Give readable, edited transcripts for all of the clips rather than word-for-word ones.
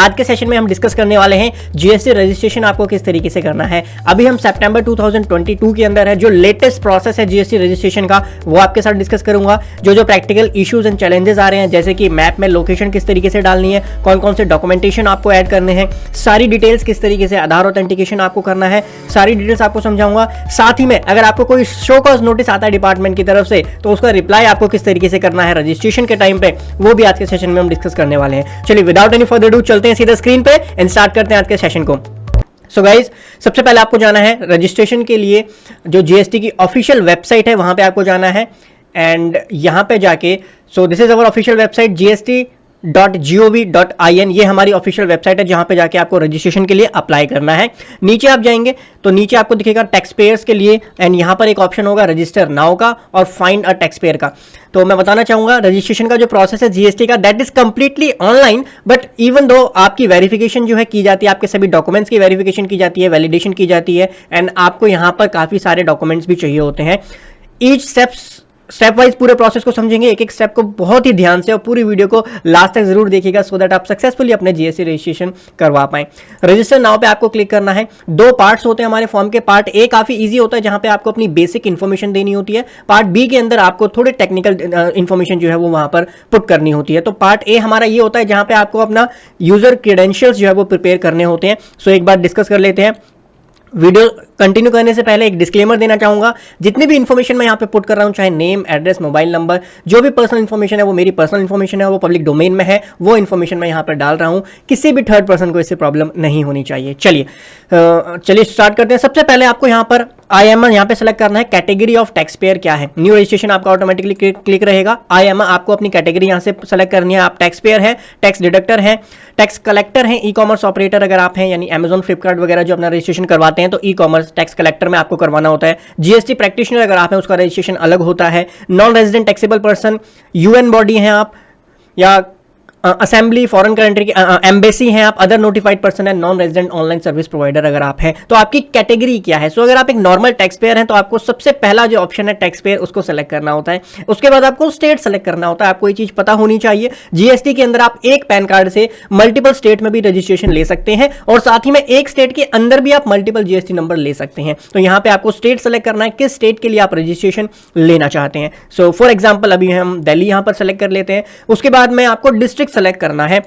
आज के सेशन में हम डिस्कस करने वाले हैं जीएसटी रजिस्ट्रेशन आपको किस तरीके से करना है। अभी हम सितंबर 2022 के अंदर है, जो लेटेस्ट प्रोसेस है जीएसटी रजिस्ट्रेशन का वो आपके साथ डिस्कस करूंगा। जो प्रैक्टिकल इश्यूज एंड चैलेंजेस आ रहे हैं, जैसे कि मैप में लोकेशन किस तरीके से डालनी है, कौन कौन से डॉक्यूमेंटेशन आपको ऐड करने हैं, सारी डिटेल्स किस तरीके से आधार ऑथेंटिकेशन आपको करना है, सारी डिटेल्स आपको समझाऊंगा। साथ ही में अगर आपको कोई शो कॉज नोटिस आता है डिपार्टमेंट की तरफ से तो उसका रिप्लाई आपको किस तरीके से करना है रजिस्ट्रेशन के टाइम पे, वो भी आज के सेशन में हम डिस्कस करने वाले हैं। चलिए विदाउट एनी फर्दर डू चलते हैं सीधा स्क्रीन पे एंड स्टार्ट करते हैं आज के सेशन को। सो गाइज, सबसे पहले आपको जाना है रजिस्ट्रेशन के लिए जो जीएसटी की ऑफिशियल वेबसाइट है वहां पे आपको जाना है एंड यहां पे जाके this is our official website gst.gov.in। ये हमारी ऑफिशियल वेबसाइट है जहां पे जाके आपको रजिस्ट्रेशन के लिए अप्लाई करना है। नीचे आप जाएंगे तो नीचे आपको दिखेगा टैक्स पेयर्स के लिए एंड यहां पर एक ऑप्शन होगा रजिस्टर नाउ का और फाइंड अ टैक्स पेयर का। तो मैं बताना चाहूंगा रजिस्ट्रेशन का जो प्रोसेस है जीएसटी का that is completely online, but even though आपकी वेरिफिकेशन जो है की जाती है, आपके सभी डॉक्यूमेंट्स की वेरिफिकेशन की जाती है, वैलिडेशन की जाती है एंड आपको यहां पर काफी सारे डॉक्यूमेंट्स भी चाहिए होते हैं। ईच स्टेप वाइज पूरे प्रोसेस को समझेंगे, एक एक स्टेप को बहुत ही ध्यान से, और पूरी वीडियो को लास्ट तक जरूर देखिएगा सो दैट आप सक्सेसफुली अपने जीएसटी रजिस्ट्रेशन करवा पाएं। रजिस्टर नाउ पे आपको क्लिक करना है। दो पार्ट्स होते हैं हमारे फॉर्म के। पार्ट ए काफी इजी होता है जहां पे आपको अपनी बेसिक इंफॉर्मेशन देनी होती है। पार्ट बी के अंदर आपको थोड़े टेक्निकल इंफॉर्मेशन जो है वो वहां पर पुट करनी होती है। तो पार्ट ए हमारा ये होता है जहां पे आपको अपना यूजर क्रेडेंशियल्स जो है वो प्रिपेयर करने होते हैं। सो एक बार डिस्कस कर लेते हैं। वीडियो कंटिन्यू करने से पहले एक डिस्क्लेमर देना चाहूंगा, जितनी भी इंफॉर्मेशन मैं यहां पे पुट कर रहा हूं, चाहे नेम, एड्रेस, मोबाइल नंबर, जो भी पर्सनल इंफॉर्मेशन है वो मेरी पर्सनल इंफॉर्मेशन है, वो पब्लिक डोमेन में है, वो इंफॉर्मेशन मैं यहां पर डाल रहा हूं। किसी भी थर्ड पर्सन को इससे प्रॉब्लम नहीं होनी चाहिए। चलिए स्टार्ट करते हैं। सबसे पहले आपको यहां पर IMA यहां पे सेलेक्ट करना है। कैटेगरी ऑफ टैक्स पेयर क्या है, न्यू रजिस्ट्रेशन आपका ऑटोमेटिकली क्लिक रहेगा। IMA आपको अपनी कैटेगरी यहां से सेलेक्ट करनी है। आप टैक्स पेयर है, टैक्स डिडक्टर है, टैक्स कलेक्टर है, ई कॉमर्स ऑपरेटर अगर आप हैं, यानी Amazon, फ्लिपकार्ट वगैरह जो अपना रजिस्ट्रेशन करवाते हैं तो ई कॉमर्स टैक्स कलेक्टर में आपको करवाना होता है। जीएसटी प्रैक्टिशनर अगर आप हैं उसका रजिस्ट्रेशन अलग होता है। Non resident taxable person, UN body हैं आप, या असेंबली, फॉरेन कंट्री की एम्बेसी हैं आप, अदर नोटिफाइड पर्सन है, non resident online service provider अगर आप हैं, तो आपकी कैटेगरी क्या है। सो अगर आप एक नॉर्मल टैक्स पेयर हैं तो आपको सबसे पहला जो ऑप्शन है टैक्स पेयर उसको सेलेक्ट करना होता है। उसके बाद आपको स्टेट सेलेक्ट करना होता है। आपको ये चीज पता होनी चाहिए, जीएसटी के अंदर आप एक पैन कार्ड से मल्टीपल स्टेट में भी रजिस्ट्रेशन ले सकते हैं और साथ ही में एक स्टेट के अंदर भी आप मल्टीपल जीएसटी नंबर ले सकते हैं। तो यहां पे आपको स्टेट सेलेक्ट करना है, किस स्टेट के लिए आप रजिस्ट्रेशन लेना चाहते हैं। सो फॉर एग्जाम्पल अभी हम दिल्ली यहां पर सेलेक्ट कर लेते हैं। उसके बाद में आपको डिस्ट्रिक्ट सेलेक्ट करना है।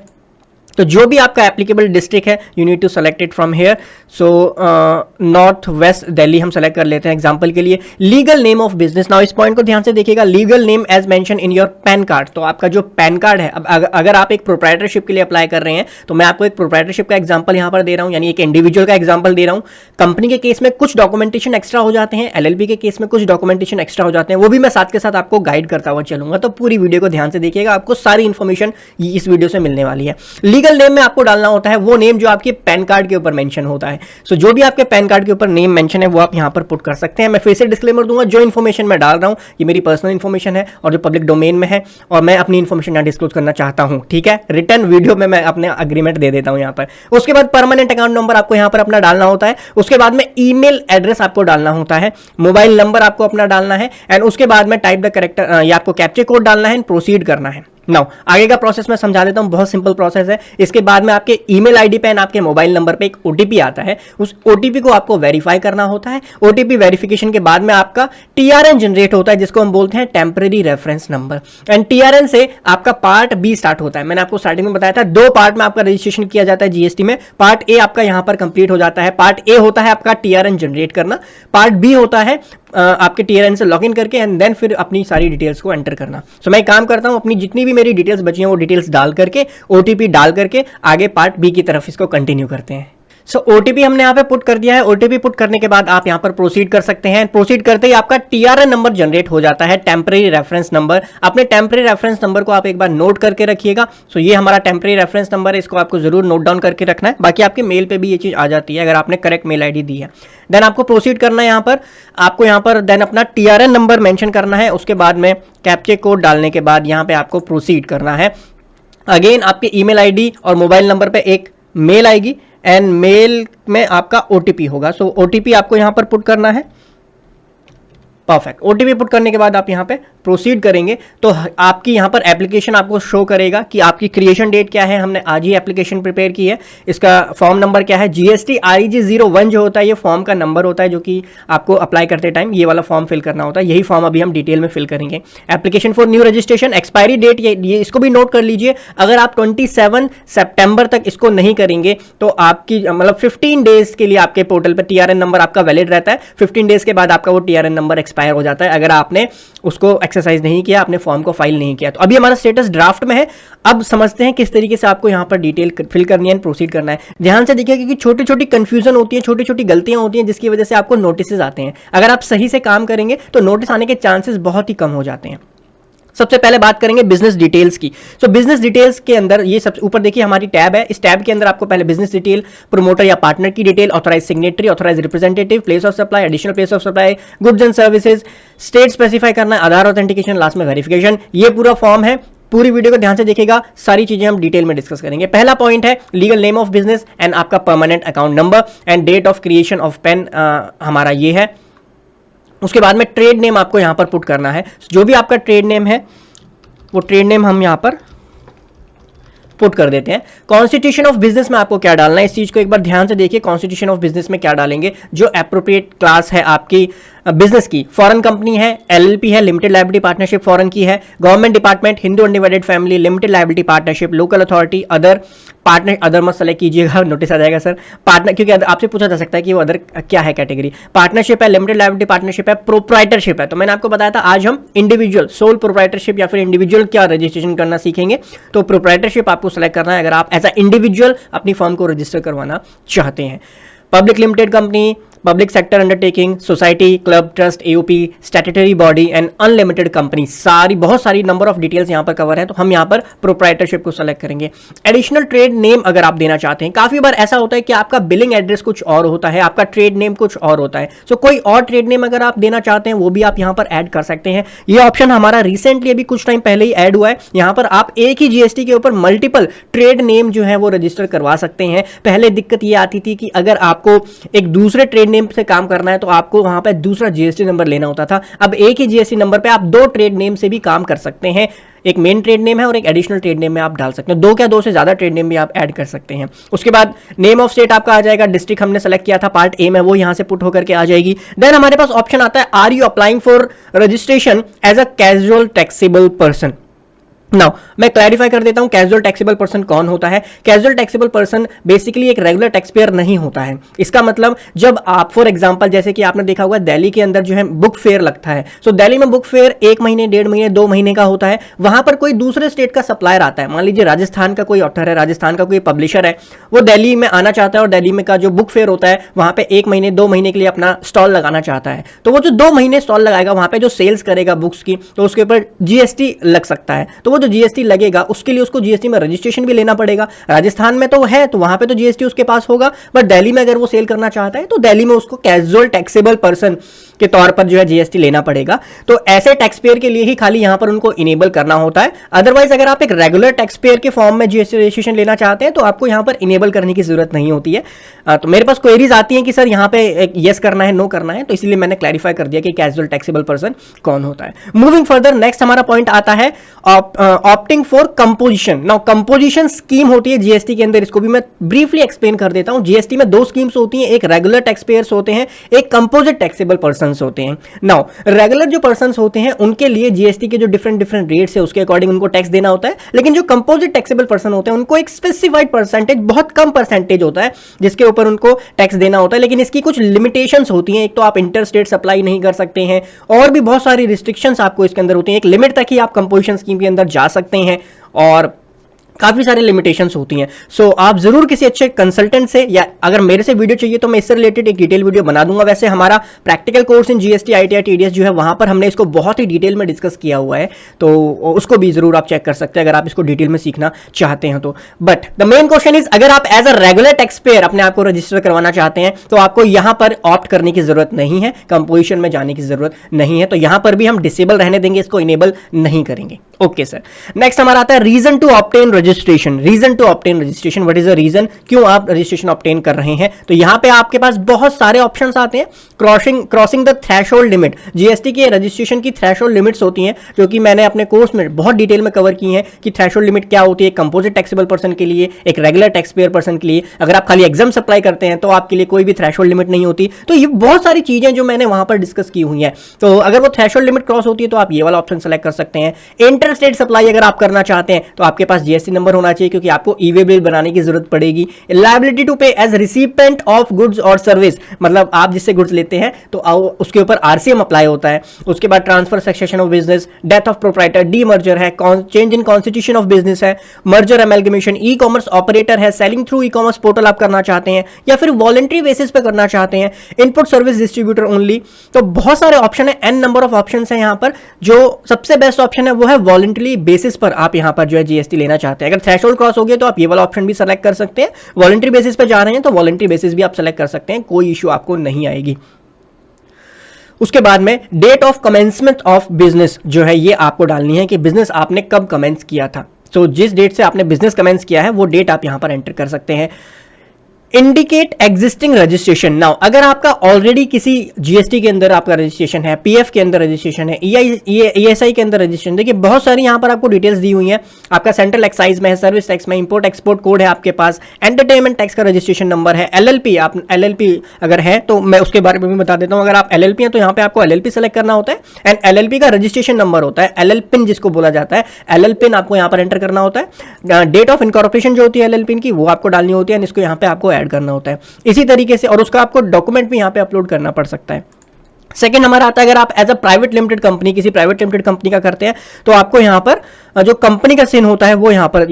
तो जो भी आपका एप्लीकेबल डिस्ट्रिक्ट है you need to select it from here. So north west Delhi हम सेलेक्ट कर लेते हैं एग्जांपल के लिए। Legal name of business, now इस पॉइंट को ध्यान से देखिएगा। Legal name as mentioned in your PAN card. तो आपका जो पैन कार्ड है, अब अगर आप एक प्रोप्राइटरशिप के लिए अप्लाई कर रहे हैं तो मैं आपको एक प्रोप्राइटरशिप का एग्जांपल यहां पर दे रहा हूं, यानी एक इंडिविजुअल का एग्जांपल दे रहा हूं। कंपनी के केस में कुछ डॉक्यूमेंटेशन एक्स्ट्रा हो जाते हैं, एलएलपी के केस में कुछ डॉक्यूमेंटेशन एक्स्ट्रा हो जाते हैं, वो भी मैं साथ के साथ आपको गाइड करता हुआ चलूंगा। तो पूरी वीडियो को ध्यान से देखिएगा, आपको सारी इंफॉर्मेशन इस वीडियो से मिलने वाली है। लीगल नेम में आपको डालना होता है वो नेम जो आपके पैन कार्ड के ऊपर मेंशन होता है। सो जो भी आपके पैन कार्ड के ऊपर नेम मेंशन है वो आप यहां पर पुट कर सकते हैं। मैं फिर से डिस्क्लेमर दूंगा, जो इन्फॉर्मेशन मैं डाल रहा हूं ये मेरी पर्सनल इन्फॉर्मेशन है और जो पब्लिक डोमेन में है, और मैं अपनी इन्फॉर्मेशन यहां डिस्क्लोज करना चाहता हूं। ठीक है, रिटर्न वीडियो में मैं अपने अग्रीमेंट दे देता हूं यहां पर। उसके बाद परमानेंट अकाउंट नंबर आपको यहां पर अपना डालना होता है। उसके बाद में ईमेल एड्रेस आपको डालना होता है, मोबाइल नंबर आपको अपना डालना है एंड उसके बाद में टाइप द करेक्टर या आपको कैप्चा कोड डालना है एंड प्रोसीड करना है। नाउ आगे का प्रोसेस मैं समझा देता हूं, बहुत सिंपल प्रोसेस है। इसके बाद में आपके ईमेल आईडी पे आपके मोबाइल नंबर पे एक ओटीपी आता है, उस ओटीपी को आपको वेरीफाई करना होता है। ओटीपी वेरिफिकेशन के बाद में आपका टीआरएन जनरेट होता है जिसको हम बोलते हैं temporary reference number, and TRN से आपका पार्ट बी स्टार्ट होता है। मैंने आपको स्टार्टिंग में बताया था दो पार्ट में आपका रजिस्ट्रेशन किया जाता है जीएसटी में। पार्ट ए आपका यहां पर कंप्लीट हो जाता है। पार्ट ए होता है आपका टीआरएन जनरेट करना, पार्ट बी होता है आपके टीआरएन से लॉगिन करके एंड देन फिर अपनी सारी डिटेल्स को एंटर करना। सो मैं काम करता हूं, अपनी जितनी भी मेरी डिटेल्स बची हैं वो डिटेल्स डाल करके ओटीपी डाल करके आगे पार्ट बी की तरफ इसको कंटिन्यू करते हैं। सो ओटीपी हमने यहाँ पे पुट कर दिया है। ओटीपी पुट करने के बाद आप यहाँ पर प्रोसीड कर सकते हैं। प्रोसीड करते ही आपका टीआरएन नंबर जनरेट हो जाता है, टेम्परेरी रेफरेंस नंबर। अपने टेम्परेरी रेफरेंस नंबर को आप एक बार नोट करके रखिएगा। सो ये हमारा टेम्परेरी रेफरेंस नंबर है, इसको आपको जरूर नोट डाउन करके रखना है। बाकी आपके मेल पे भी ये चीज आ जाती है अगर आपने करेक्ट मेल आईडी दी है। देन आपको प्रोसीड करना है। यहाँ पर आपको यहाँ पर देन अपना टीआरएन नंबर मेंशन करना है। उसके बाद में कैप्चा कोड डालने के बाद यहाँ पे आपको प्रोसीड करना है। अगेन आपके ईमेल आईडी और मोबाइल नंबर पे एक मेल आएगी एंड मेल में आपका ओटीपी होगा। सो ओटीपी आपको यहां पर पुट करना है। परफेक्ट। ओटीपी पुट करने के बाद आप यहाँ पे प्रोसीड करेंगे तो आपकी यहाँ पर एप्लीकेशन आपको शो करेगा कि आपकी क्रिएशन डेट क्या है, हमने आज ही एप्लीकेशन प्रिपेयर की है, इसका फॉर्म नंबर क्या है, GST REG 01 जो होता है ये फॉर्म का नंबर होता है जो कि आपको अप्लाई करते टाइम ये वाला फॉर्म फिल करना होता है। यही फॉर्म अभी हम डिटेल में फिल करेंगे। Application for new registration, expiry date ये इसको भी नोट कर लीजिए। अगर आप 27 सितंबर तक इसको नहीं करेंगे तो आपकी मतलब 15 डेज के लिए आपके पोर्टल पर TRN नंबर आपका वैलिड रहता है। 15 डेज के बाद आपका वो TRN नंबर एक्सपायर हो जाता है अगर आपने उसको एक्सरसाइज नहीं किया, अपने फॉर्म को फाइल नहीं किया। तो अभी हमारा स्टेटस ड्राफ्ट में है। अब समझते हैं किस तरीके से आपको यहाँ पर डिटेल फिल करनी है, प्रोसीड करना है। ध्यान से देखिए क्योंकि छोटी छोटी कंफ्यूजन होती है, छोटी छोटी गलतियां होती हैं जिसकी वजह से आपको नोटिस आते हैं। अगर आप सही से काम करेंगे तो नोटिस आने के चांसेस बहुत ही कम हो जाते हैं। सबसे पहले बात करेंगे बिजनेस डिटेल्स की। सो बिजनेस डिटेल्स के अंदर ये सबसे ऊपर देखिए हमारी टैब है। इस टैब के अंदर आपको पहले बिजनेस डिटेल, प्रमोटर या पार्टनर की detail, authorise signatory, authorise representative, place of supply, additional place of supply, goods and services, state specify करना है, आधार ऑथेंटिकेशन, लास्ट में वेरिफिकेशन। ये पूरा फॉर्म है। पूरी वीडियो को ध्यान से देखिएगा, सारी चीजें हम डिटेल में डिस्कस करेंगे। पहला पॉइंट है legal name of business and आपका permanent account number and date of creation of PAN हमारा ये है। उसके बाद में ट्रेड नेम आपको यहां पर पुट करना है। जो भी आपका ट्रेड नेम है वो ट्रेड नेम हम यहां पर पुट कर देते हैं। कॉन्स्टिट्यूशन ऑफ बिजनेस में आपको क्या डालना है, इस चीज को एक बार ध्यान से देखिए। कॉन्स्टिट्यूशन ऑफ बिजनेस में क्या डालेंगे, जो एप्रोप्रिएट क्लास है आपकी बिजनेस की, फॉरेन कंपनी है, LLP है, लिमिटेड लायबिलिटी पार्टनरशिप फॉरेन की है, government department, Hindu undivided family, limited liability partnership, local authority, other partner, other मत सेलेक्ट कीजिएगा, नोटिस आ जाएगा सर। पार्टनर, क्योंकि आपसे पूछा जा सकता है कि वो अदर क्या है कैटेगरी। पार्टनरशिप है, लिमिटेड लायबिलिटी पार्टनरशिप है, प्रोप्राइटरशिप है। तो मैंने आपको बताया था आज हम इंडिविजुअल सोल प्रोप्राइटरशिप या फिर इंडिविजुअल क्या रजिस्ट्रेशन करना सीखेंगे। तो प्रोप्राइटरशिप आपको सेलेक्ट करना है अगर आप एज अ इंडिविजुअल अपनी फर्म को रजिस्टर करवाना चाहते हैं। Public limited company, public sector undertaking, society, club, trust, AOP, statutory body and unlimited company, बहुत सारी नंबर ऑफ डिटेल्स यहां पर कवर है। तो हम यहां पर प्रोप्राइटरशिप को सेलेक्ट करेंगे। एडिशनल ट्रेड नेम अगर आप देना चाहते हैं, काफी बार ऐसा होता है कि आपका बिलिंग एड्रेस कुछ और होता है, आपका ट्रेड नेम कुछ और होता है। सो कोई और ट्रेड नेम अगर आप देना चाहते हैं वो भी आप यहां पर ऐड कर सकते हैं। ये ऑप्शन हमारा रिसेंटली अभी कुछ टाइम पहले ही ऐड हुआ है। यहां पर आप एक ही GST के ऊपर मल्टीपल ट्रेड नेम जो है वो रजिस्टर करवा सकते हैं। पहले दिक्कत ये आती थी कि अगर आपको एक दूसरे ट्रेड नेम से काम करना है तो आपको वहां पे दूसरा GST नंबर लेना होता था। अब एक ही GST नंबर पे आप 2 ट्रेड नेम से भी काम कर सकते हैं। एक मेन ट्रेड नेम है और एक एडिशनल ट्रेड नेम में आप डाल सकते हैं। 2 से ज्यादा ट्रेड नेम भी आप ऐड कर सकते हैं। उसके बाद नेम ऑफ स्टेट आपका आ जाएगा। डिस्ट्रिक्ट हमने सेलेक्ट किया था, पार्ट A में, वो यहां से पुट होकर के आ जाएगी। देन हमारे पास ऑप्शन आता है, are you applying for registration as a casual taxable person. Now मैं क्लैरिफाई कर देता हूं कैजुअल टैक्सेबल पर्सन कौन होता है। कैजुअल टैक्सेबल पर्सन बेसिकली एक रेगुलर टैक्स पेयर नहीं होता है। इसका मतलब जब आप फॉर एग्जांपल जैसे कि आपने देखा होगा दिल्ली के अंदर जो है बुक फेयर लगता है। सो दिल्ली में बुक फेयर 1 महीने, 1.5 महीने, 2 महीने का होता है। वहां पर कोई दूसरे स्टेट का सप्लायर आता है, मान लीजिए राजस्थान का कोई ऑथर है, राजस्थान का कोई पब्लिशर है, वो दिल्ली में आना चाहता है और दिल्ली में का जो बुक फेयर होता है वहां पे 1 महीने, 2 महीने के लिए अपना स्टॉल लगाना चाहता है। तो वो जो 2 महीने स्टॉल लगाएगा वहां पे जो सेल्स करेगा बुक्स की, तो उसके ऊपर GST लग सकता है। तो वो जो GST लगेगा उसके लिए उसको GST में रजिस्ट्रेशन भी लेना पड़ेगा। राजस्थान में तो है तो वहां पे तो GST उसके पास होगा, बट दिल्ली में अगर वो सेल करना चाहता है तो दिल्ली में उसको कैजुअल टैक्सेबल पर्सन के तौर पर जो है GST लेना पड़ेगा। तो ऐसे टैक्स पेयर के लिए ही खाली यहां पर उनको इनेबल करना होता है। अदरवाइज अगर आप एक रेगुलर टैक्स पेयर के फॉर्म में GST रजिस्ट्रेशन लेना चाहते हैं तो आपको यहां पर इनेबल करने की जरूरत नहीं होती है। तो मेरे पास क्वेरीज आती हैं कि सर यहां पे यस करना है, नो करना है, तो इसलिए मैंने क्लैरिफाई कर दिया कि कैजुअल टैक्सेबल पर्सन कौन होता है। मूविंग फर्दर, नेक्स्ट हमारा पॉइंट आता है opting for composition. Now composition scheme होती है GST के अंदर, इसको भी मैं ब्रीफली एक्सप्लेन कर देता हूं। GST में 2 स्कीम्स होती हैं, एक रेगुलर टैक्स पेयर्स होते हैं, एक कंपोजिट टैक्सेबल पर्संस होते हैं। नाउ रेगुलर जो पर्संस होते हैं उनके लिए GST के जो डिफरेंट रेट्स है उसके अकॉर्डिंग उनको टैक्स देना होता है। लेकिन जो कंपोजिट टैक्सेबल पर्सन होते हैं उनको एक स्पेसिफाइड परसेंटेज, बहुत कम परसेंटेज होता है जिसके ऊपर उनको टैक्स देना होता है। लेकिन इसकी कुछ लिमिटेशंस होती हैं। एक तो आप इंटर स्टेट सप्लाई नहीं कर सकते हैं और भी बहुत सारी रिस्ट्रिक्शंस आपको इसके अंदर होती हैं। एक लिमिट तक ही आप कंपोजिशन स्कीम के अंदर जा सकते हैं और काफी सारी लिमिटेशंस होती हैं। सो आप जरूर किसी अच्छे कंसल्टेंट से, या अगर मेरे से वीडियो चाहिए तो मैं इससे रिलेटेड एक डिटेल वीडियो बना दूंगा। वैसे हमारा practical course in GST ITR TDS जो है वहां पर हमने इसको बहुत ही डिटेल में डिस्कस किया हुआ है, तो उसको भी जरूर आप चेक कर सकते हैं अगर आप इसको डिटेल में सीखना चाहते हैं तो। But the main question is, अगर आप as a regular tax payer अपने आप को रजिस्टर करवाना चाहते हैं तो आपको यहां पर ऑप्ट करने की जरूरत नहीं है, कंपोजिशन में जाने की जरूरत नहीं है। तो यहां पर भी हम डिसेबल रहने देंगे, इसको इनेबल नहीं करेंगे। ओके सर, नेक्स्ट हमारा आता है reason to obtain registration, reason to obtain registration, what is the reason, क्यों आप रजिस्ट्रेशन ऑब्टेन कर रहे हैं। तो यहाँ पे आपके पास बहुत सारे ऑप्शंस आते हैं। Crossing the threshold limit, GST के रजिस्ट्रेशन की थ्रेशोल्ड लिमिट्स होती हैं, जो कि मैंने अपने कोर्स में बहुत डिटेल में कवर की हैं कि थ्रेशोल्ड लिमिट क्या होती है कंपोजिट टैक्सेबल पर्सन के लिए, एक रेगुलर टैक्स पेयर पर्सन के लिए। अगर आप खाली एग्जाम अप्लाई करते हैं तो आपके लिए कोई भी थ्रेशोल्ड लिमिट नहीं होती। तो ये बहुत सारी चीजें जो मैंने वहां पर डिस्कस की हुई हैं। तो अगर वो थ्रेशोल्ड लिमिट क्रॉस होती है तो आप ये वाला ऑप्शन सेलेक्ट कर सकते हैं। इंटर स्टेट सप्लाई अगर आप करना चाहते हैं तो आपके पास जीएसटी नंबर होना चाहिए, क्योंकि आपको ई-वे बिल बनाने की जरूरत पड़ेगी। लायबिलिटी टू पे एज रिसिपेंट ऑफ गुड्स और सर्विस, मतलब आप जिससे गुड्स लेते हैं तो उसके ऊपर आरसीएम अप्लाई होता है। उसके बाद transfer succession of business, death of proprietor, demerger है, change in constitution of business है, merger amalgamation, e commerce operator है, selling through e commerce portal आप करना चाहते हैं या फिर वॉलंटरी बेसिस पे करना चाहते हैं, इनपुट सर्विस डिस्ट्रीब्यूटर ओनली। तो बहुत सारे ऑप्शन है, एन नंबर ऑफ ऑप्शन है यहाँ पर। जो सबसे बेस्ट ऑप्शन है वो है वॉलंटरी बेसिस पर आप यहाँ पर जो है जीएसटी लेना चाहते हैं। अगर थ्रेशोल्ड क्रॉस हो गया तो आप ये वाला ऑप्शन भी सेलेक्ट कर सकते हैं। वॉलंटरी बेसिस पर जा रहे हैं तो वॉलंटरी बेसिस भी आप सेलेक्ट कर सकते हैं, कोई इश्यू आपको नहीं आएगी। उसके बाद में date of commencement of business जो है ये आपको डालनी है कि बिजनेस आपने कब कमेंस किया था। तो जिस डेट से आपने बिजनेस कमेंस किया है वो डेट आप यहां पर एंटर कर सकते हैं। Indicate existing registration. नाउ अगर आपका ऑलरेडी किसी जीएसटी के अंदर आपका रजिस्ट्रेशन है, पीएफ के अंदर रजिस्ट्रेशन है, ईएसआई के अंदर रजिस्ट्रेशन, देखिए बहुत सारी यहां पर आपको डिटेल्स दी हुई हैं। आपका सेंट्रल एक्साइज में है, सर्विस टैक्स में, इंपोर्ट एक्सपोर्ट कोड है आपके पास, एंटरटेनमेंट टैक्स का रजिस्ट्रेशन नंबर है, एलएलपी, आप एलएलपी अगर है तो मैं उसके बारे में भी बता देता हूं। अगर आप एलएलपी हैं तो यहां पे आपको एलएलपी सेलेक्ट करना होता है एंड एलएलपी का रजिस्ट्रेशन नंबर होता है, एलएलपिन जिसको बोला जाता है, एलएलपिन आपको यहां पर एंटर करना होता है। डेट ऑफ इनकॉर्पोरेशन जो होती है एलएलपिन की वो आपको डालनी होती है, इसको यहां पे आपको ऐड करना होता है इसी तरीके से, और उसका आपको डॉक्यूमेंट भी यहां पे अपलोड करना पड़ सकता है। सेकेंड हमारा आता है अगर आप as a private limited company किसी प्राइवेट लिमिटेड कंपनी का करते हैं तो आपको यहां पर जो कंपनी का सिन होता है वो यहां पर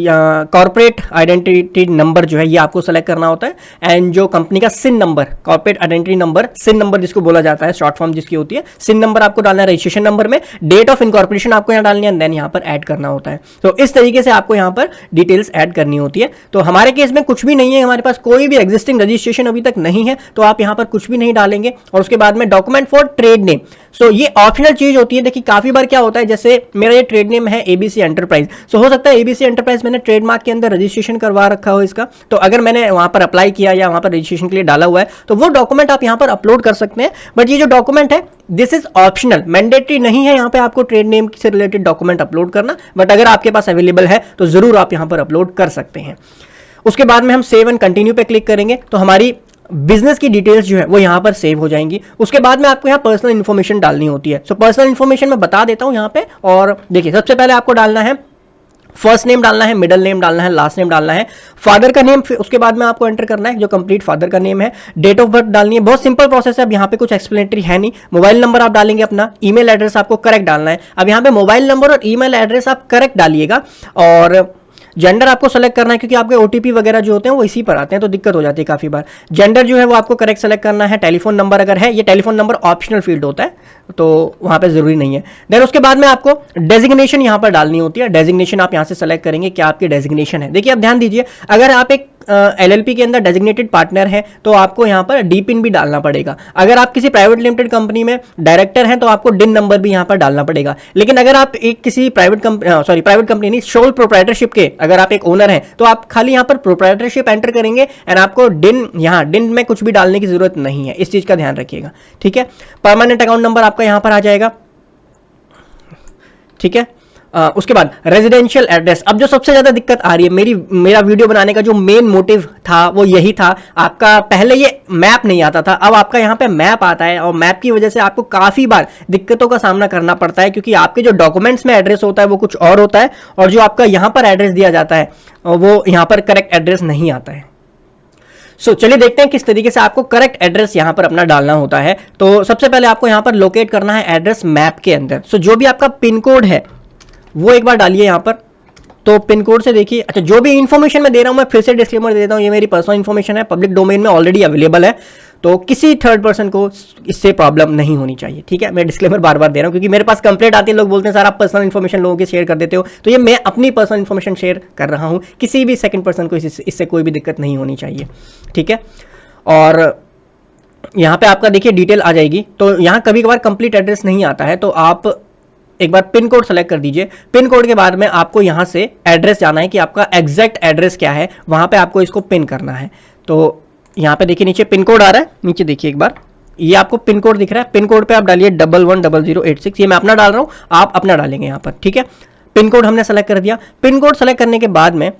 कॉर्पोरेट आइडेंटिटी नंबर जो है ये आपको सेलेक्ट करना होता है एंड जो कंपनी का सिन नंबर, कॉर्पोरेट आइडेंटिटी नंबर, सिन नंबर जिसको बोला जाता है, शॉर्ट फॉर्म जिसकी होती है, सिन नंबर आपको डालना है रजिस्ट्रेशन नंबर में, डेट ऑफ इनकॉर्पोरेशन आपको यहां डालनी है, देन यहां पर ऐड करना होता है। तो इस तरीके से आपको यहां पर डिटेल्स ऐड करनी होती है। तो हमारे केस में कुछ भी नहीं है, हमारे पास कोई भी एग्जिस्टिंग रजिस्ट्रेशन अभी तक नहीं है, तो आप यहां पर कुछ भी नहीं डालेंगे। और उसके बाद में डॉक्यूमेंट फॉर ट्रेड नेम, सो ये ऑप्शनल चीज होती है। देखिए काफी बार क्या होता है, जैसे मेरा ये ट्रेड नेम है एबीसी एंटरप्राइज, सो हो सकता है एबीसी एंटरप्राइज मैंने ट्रेडमार्क के अंदर रजिस्ट्रेशन करवा रखा हो इसका, तो अगर मैंने वहां पर अप्लाई किया या वहां पर रजिस्ट्रेशन के लिए डाला हुआ है तो वो डॉक्यूमेंट आप यहां पर अपलोड कर सकते हैं। बट ये जो डॉक्यूमेंट है दिस इज ऑप्शनल, मैंडेटरी नहीं है यहां पे आपको ट्रेड नेम से रिलेटेड डॉक्यूमेंट अपलोड करना, बट अगर आपके पास अवेलेबल है तो जरूर आप यहां पर अपलोड कर सकते हैं। उसके बाद में हम सेव एंड कंटिन्यू पे क्लिक करेंगे तो हमारी बिजनेस की डिटेल्स जो है वो यहां पर सेव हो जाएंगी। उसके बाद में आपको यहां पर्सनल इंफॉर्मेशन डालनी होती है। सो पर्सनल इंफॉर्मेशन मैं बता देता हूं यहां पे। और देखिए सबसे पहले आपको डालना है फर्स्ट नेम डालना है, मिडिल नेम डालना है, लास्ट नेम डालना है, फादर का नेम उसके बाद में आपको एंटर करना है जो कंप्लीट फादर का नेम है, डेट ऑफ बर्थ डालनी है। बहुत सिंपल प्रोसेस है, अब यहाँ पे कुछ एक्सप्लेनेटरी है नहीं। मोबाइल नंबर आप डालेंगे अपना, ईमेल एड्रेस आपको करेक्ट डालना है। अब यहाँ पे मोबाइल नंबर और ईमेल एड्रेस आप करेक्ट डालिएगा और जेंडर आपको सेलेक्ट करना है क्योंकि आपके ओटीपी वगैरह जो होते हैं वो इसी पर आते हैं तो दिक्कत हो जाती है काफी बार। जेंडर जो है वो आपको करेक्ट सेलेक्ट करना है। टेलीफोन नंबर अगर है, ये टेलीफोन नंबर ऑप्शनल फील्ड होता है तो वहां पे जरूरी नहीं है। देन उसके बाद में आपको डेजिग्नेशन यहां पर डालनी होती है। डेजिग्नेशन आप यहां से सेलेक्ट करेंगे क्या आपकी डेजिग्नेशन है। देखिए आप ध्यान दीजिए, अगर आप एक एलएलपी के अंदर डेजिग्नेटेड पार्टनर है तो आपको यहां पर डी पिन भी डालना पड़ेगा। अगर आप किसी प्राइवेट लिमिटेड कंपनी में डायरेक्टर हैं तो आपको डिन नंबर भी यहां पर डालना पड़ेगा। लेकिन अगर आप एक किसी प्राइवेट कंपनी नहीं, सोल प्रोप्राइटरशिप के अगर आप एक ओनर हैं तो आप खाली यहां पर प्रोप्राइटरशिप एंटर करेंगे एंड आपको डिन में कुछ भी डालने की जरूरत नहीं है। इस चीज का ध्यान रखिएगा, ठीक है। परमानेंट अकाउंट नंबर आपका यहां पर आ जाएगा, ठीक है। उसके बाद रेजिडेंशियल एड्रेस। अब जो सबसे ज्यादा दिक्कत आ रही है, मेरा वीडियो बनाने का जो मेन मोटिव था वो यही था। आपका पहले ये मैप नहीं आता था, अब आपका यहाँ पे मैप आता है और मैप की वजह से आपको काफी बार दिक्कतों का सामना करना पड़ता है क्योंकि आपके जो डॉक्यूमेंट्स में एड्रेस होता है वो कुछ और होता है और जो आपका यहाँ पर एड्रेस दिया जाता है वो यहाँ पर करेक्ट एड्रेस नहीं आता है। सो चलिए देखते हैं किस तरीके से आपको करेक्ट एड्रेस यहां पर अपना डालना होता है। तो सबसे पहले आपको यहां पर लोकेट करना है एड्रेस मैप के अंदर। सो जो भी आपका पिन कोड है वो एक बार डालिए यहां पर। तो पिन कोड से देखिए, अच्छा जो भी इंफॉर्मेशन मैं दे रहा हूं मैं फिर से डिस्क्लेमर दे देता हूं, ये मेरी पर्सनल इंफॉर्मेशन है, पब्लिक डोमेन में ऑलरेडी अवेलेबल है तो किसी थर्ड पर्सन को इससे प्रॉब्लम नहीं होनी चाहिए, ठीक है। मैं डिस्क्लेमर बार बार दे रहा हूं क्योंकि मेरे पास कंप्लेंट आती है, लोग बोलते हैं सर आप पर्सनल इन्फॉर्मेशन लोगों के शेयर कर देते हो, तो ये मैं अपनी पर्सनल इन्फॉर्मेशन शेयर कर रहा हूं, किसी भी सेकंड पर्सन को इससे कोई भी दिक्कत नहीं होनी चाहिए, ठीक है। और यहाँ पे आपका देखिए डिटेल आ जाएगी। तो यहाँ कभी कभार कंप्लीट एड्रेस नहीं आता है तो आप एक बार पिन कोड सेलेक्ट कर दीजिए। पिन कोड के बाद में आपको यहाँ से एड्रेस जाना है कि आपका एग्जैक्ट एड्रेस क्या है, वहाँ पे आपको इसको पिन करना है। तो यहाँ पे देखिए नीचे पिन कोड आ रहा है, नीचे देखिए एक बार, ये आपको पिन कोड दिख रहा है। पिन कोड पे आप डालिए 110086। ये मैं अपना डाल रहा हूँ, आप अपना डालेंगे यहाँ पर, ठीक है। पिन कोड हमने सेलेक्ट कर दिया। पिन कोड सेलेक्ट करने के बाद में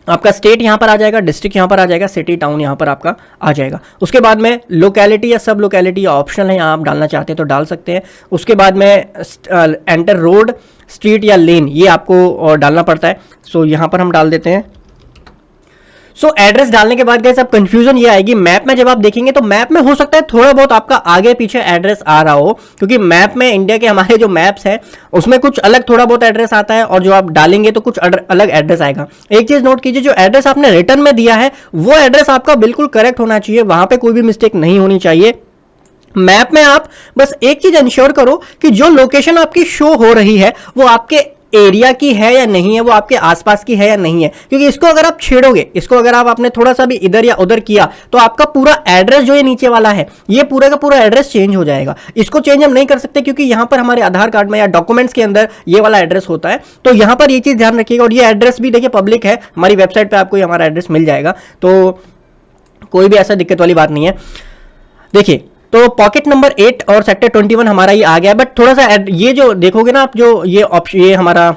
आपका स्टेट यहाँ पर आ जाएगा, डिस्ट्रिक्ट यहाँ पर आ जाएगा, सिटी टाउन यहाँ पर आपका आ जाएगा। उसके बाद में लोकेलिटी या सब लोकेलिटी ऑप्शनल है, यहाँ आप डालना चाहते हैं तो डाल सकते हैं। उसके बाद में एंटर रोड, स्ट्रीट या लेन, ये आपको डालना पड़ता है। सो यहाँ पर हम डाल देते हैं। सो एड्रेस डालने के बाद गाइस अब कंफ्यूजन ये आएगी, मैप में जब आप देखेंगे तो मैप में हो सकता है थोड़ा बहुत आपका आगे पीछे एड्रेस आ रहा हो, क्योंकि मैप में इंडिया के हमारे जो मैप्स हैं उसमें कुछ अलग थोड़ा बहुत एड्रेस आता है और जो आप डालेंगे तो कुछ अलग एड्रेस आएगा। एक चीज नोट कीजिए, जो एड्रेस आपने रिटर्न में दिया है वो एड्रेस आपका बिल्कुल करेक्ट होना चाहिए, वहां पे कोई भी मिस्टेक नहीं होनी चाहिए। मैप में आप बस एक चीज इंश्योर करो कि जो लोकेशन आपकी शो हो रही है वो आपके एरिया की है या नहीं है, वो आपके आसपास की है या नहीं है, क्योंकि इसको अगर आप छेड़ोगे, इसको अगर आपने थोड़ा सा भी इधर या उधर किया तो आपका पूरा एड्रेस जो ये नीचे वाला है ये पूरा का पूरा एड्रेस चेंज हो जाएगा। इसको चेंज हम नहीं कर सकते क्योंकि यहां पर हमारे आधार कार्ड में या डॉक्यूमेंट्स के अंदर ये वाला एड्रेस होता है। तो यहां पर ये चीज ध्यान रखिएगा। और ये एड्रेस भी देखिए पब्लिक है, हमारी वेबसाइट पर आपको हमारा एड्रेस मिल जाएगा, तो कोई भी ऐसा दिक्कत वाली बात नहीं है। देखिए तो पॉकेट नंबर 8 और सेक्टर 21 हमारा ये आ गया, बट थोड़ा सा ये जो देखोगे ना आप, जो ये ऑप्शन, ये हमारा